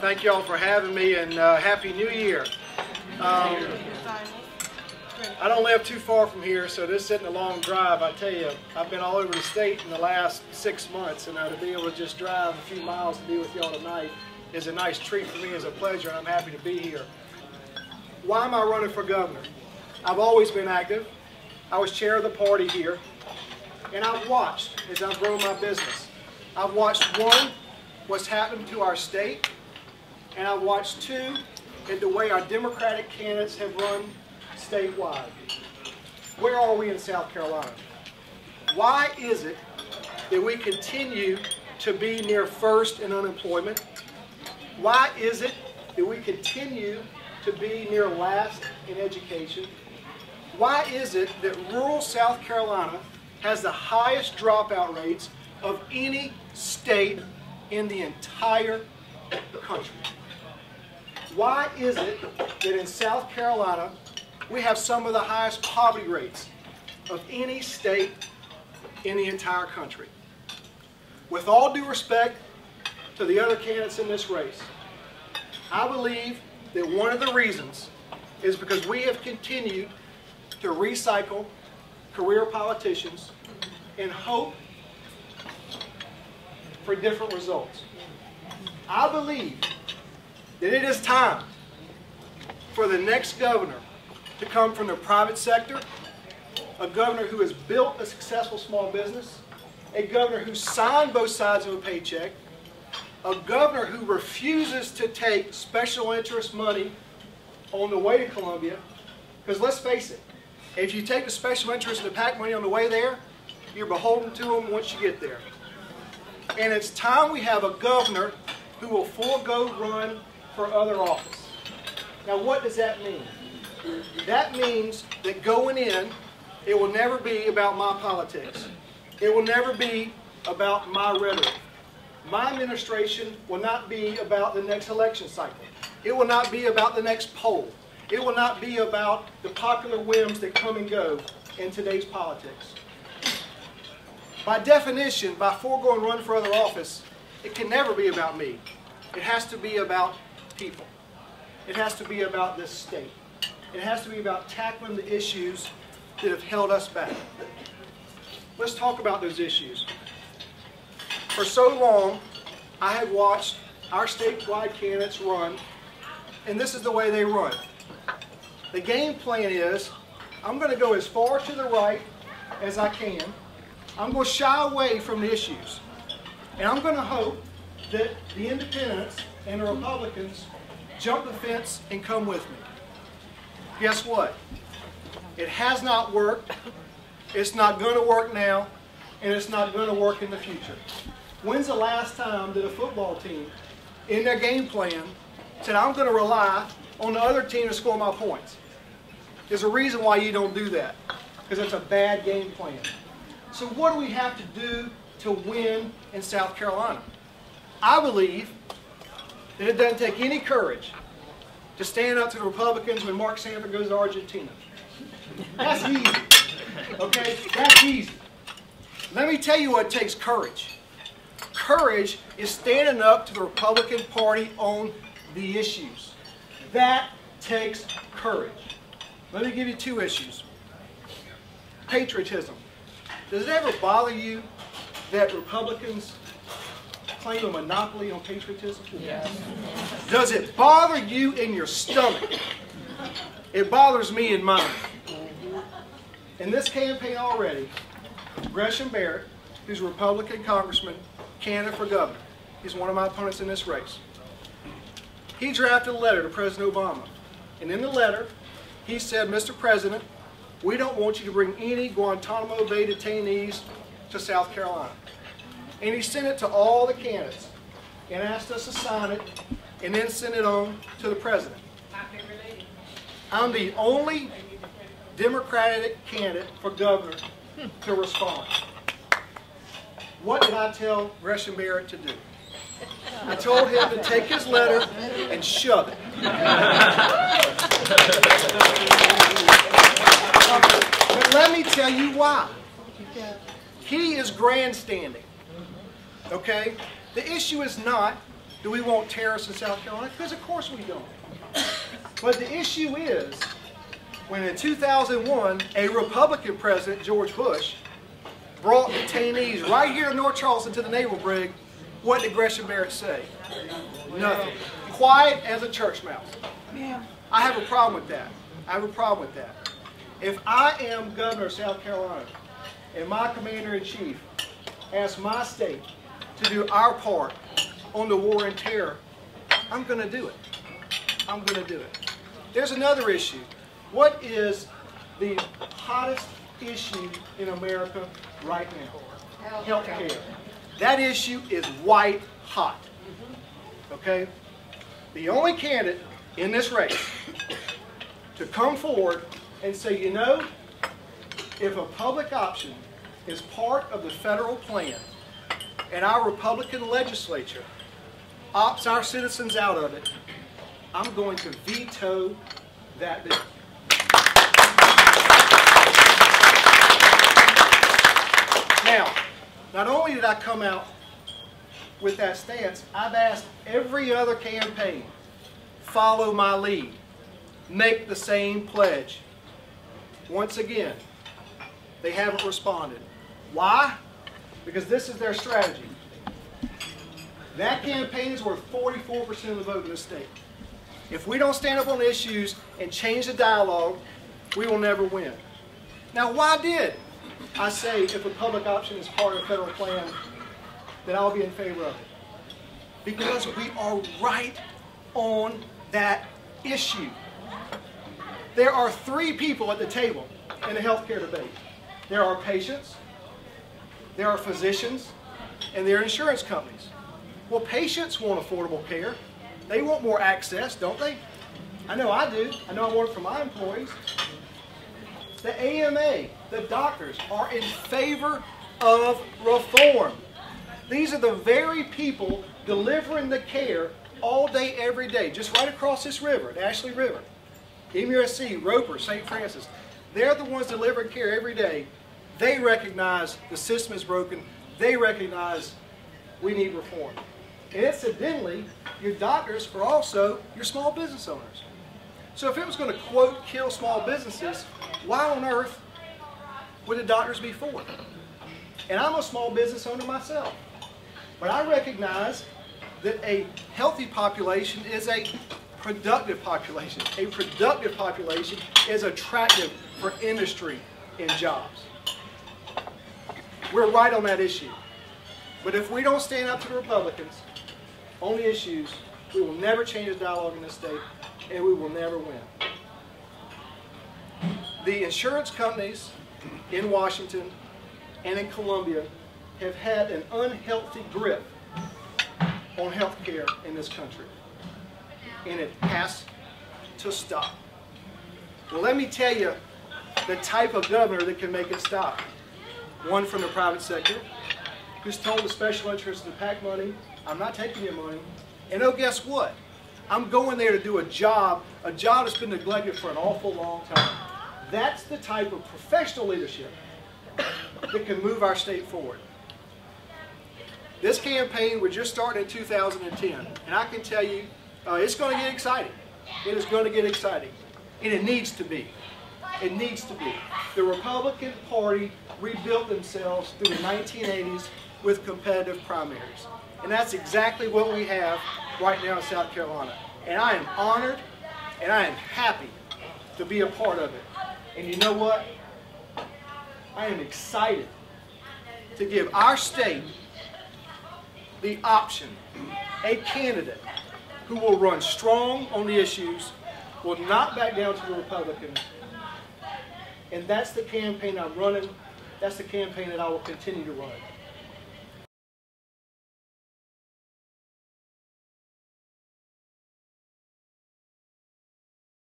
Thank you all for having me, and Happy New Year. I don't live too far from here, so this isn't a long drive. I tell you, I've been all over the state in the last 6 months, and to be able to just drive a few miles to be with y'all tonight is a nice treat for me. It's a pleasure, and I'm happy to be here. Why am I running for governor? I've always been active. I was chair of the party here, and I've watched as I've grown my business. I've watched, one, what's happened to our state, and I've watched, two, in the way our Democratic candidates have run statewide. Where are we in South Carolina? Why is it that we continue to be near first in unemployment? Why is it that we continue to be near last in education? Why is it that rural South Carolina has the highest dropout rates of any state in the entire country? Why is it that in South Carolina we have some of the highest poverty rates of any state in the entire country? With all due respect to the other candidates in this race, I believe that one of the reasons is because we have continued to recycle career politicians in hope for different results. I believe that it is time for the next governor to come from the private sector, a governor who has built a successful small business, a governor who signed both sides of a paycheck, a governor who refuses to take special interest money on the way to Columbia, because let's face it, if you take the special interest and the PAC money on the way there, you're beholden to them once you get there. And it's time we have a governor who will forego run for other office. Now, what does that mean? That means that going in, it will never be about my politics. It will never be about my rhetoric. My administration will not be about the next election cycle. It will not be about the next poll. It will not be about the popular whims that come and go in today's politics. By definition, by foregoing run for other office, it can never be about me. It has to be about people. It has to be about this state. It has to be about tackling the issues that have held us back. Let's talk about those issues. For so long, I have watched our statewide candidates run, and this is the way they run. The game plan is, I'm going to go as far to the right as I can. I'm going to shy away from the issues. And I'm going to hope that the independents and the Republicans jump the fence and come with me. Guess what? It has not worked. It's not going to work now. And it's not going to work in the future. When's the last time that a football team, in their game plan, said, I'm going to rely on the other team to score my points? There's a reason why you don't do that. Because it's a bad game plan. So what do we have to do to win in South Carolina? I believe that it doesn't take any courage to stand up to the Republicans when Mark Sanford goes to Argentina. That's easy. Okay? That's easy. Let me tell you what takes courage. Courage is standing up to the Republican Party on the issues. That takes courage. Let me give you two issues. Patriotism. Does it ever bother you that Republicans claim a monopoly on patriotism? Yes. Does it bother you in your stomach? It bothers me in mine. In this campaign already, Gresham Barrett, who's a Republican congressman, candidate for governor, he's one of my opponents in this race. He drafted a letter to President Obama. And in the letter, he said, Mr. President, we don't want you to bring any Guantanamo Bay detainees to South Carolina. And he sent it to all the candidates and asked us to sign it and then send it on to the president. I'm the only Democratic candidate for governor to respond. What did I tell Gresham Barrett to do? I told him to take his letter and shove it. But let me tell you why. He is grandstanding. Okay? The issue is not Do we want terrorists in South Carolina? Because of course we don't. But the issue is, when in 2001, a Republican president, George Bush, brought detainees right here in North Charleston to the Naval Brig, what did Gresham Barrett say? Nothing. Quiet as a church mouse. I have a problem with that. I have a problem with that. If I am governor of South Carolina and my commander-in-chief asks my state to do our part on the war on terror, I'm going to do it. I'm going to do it. There's another issue. What is the hottest issue in America right now? Health care. That issue is white hot. Okay? The only candidate in this race to come forward and say, you know, if a public option is part of the federal plan and our Republican legislature opts our citizens out of it, I'm going to veto that bill. Now, not only did I come out with that stance, I've asked every other campaign, follow my lead, make the same pledge. Once again, they haven't responded. Why? Because this is their strategy. That campaign is worth 44% of the vote in this state. If we don't stand up on issues and change the dialogue, we will never win. Now, why did I say if a public option is part of the federal plan, that I'll be in favor of it? Because we are right on that issue. There are three people at the table in the healthcare debate. There are patients, there are physicians, and there are insurance companies. Well, patients want affordable care. They want more access, don't they? I know I do. I know I want it for my employees. The AMA, the doctors, are in favor of reform. These are the very people delivering the care all day, every day, just right across this river, the Ashley River. MUSC, Roper, St. Francis. They're the ones delivering care every day. They recognize the system is broken. They recognize we need reform. And incidentally, your doctors are also your small business owners. So if it was going to, quote, kill small businesses, why on earth would the doctors be for it? And I'm a small business owner myself. But I recognize that a healthy population is a productive population. A productive population is attractive for industry and jobs. We're right on that issue. But if we don't stand up to the Republicans on the issues, we will never change the dialogue in this state, and we will never win. The insurance companies in Washington and in Columbia have had an unhealthy grip on health care in this country. And it has to stop. Well, let me tell you the type of governor that can make it stop. One from the private sector, who's told the special interests to pack money, I'm not taking your money. And oh, guess what? I'm going there to do a job that's been neglected for an awful long time. That's the type of professional leadership that can move our state forward. This campaign, we're just starting in 2010, and I can tell you, it's going to get exciting. It is going to get exciting, and it needs to be. It needs to be. The Republican Party rebuilt themselves through the 1980s with competitive primaries, and that's exactly what we have right now in South Carolina. And I am honored, and I am happy to be a part of it. And you know what? I am excited to give our state the option, a candidate who will run strong on the issues, will not back down to the Republicans, and that's the campaign I'm running. That's the campaign that I will continue to run.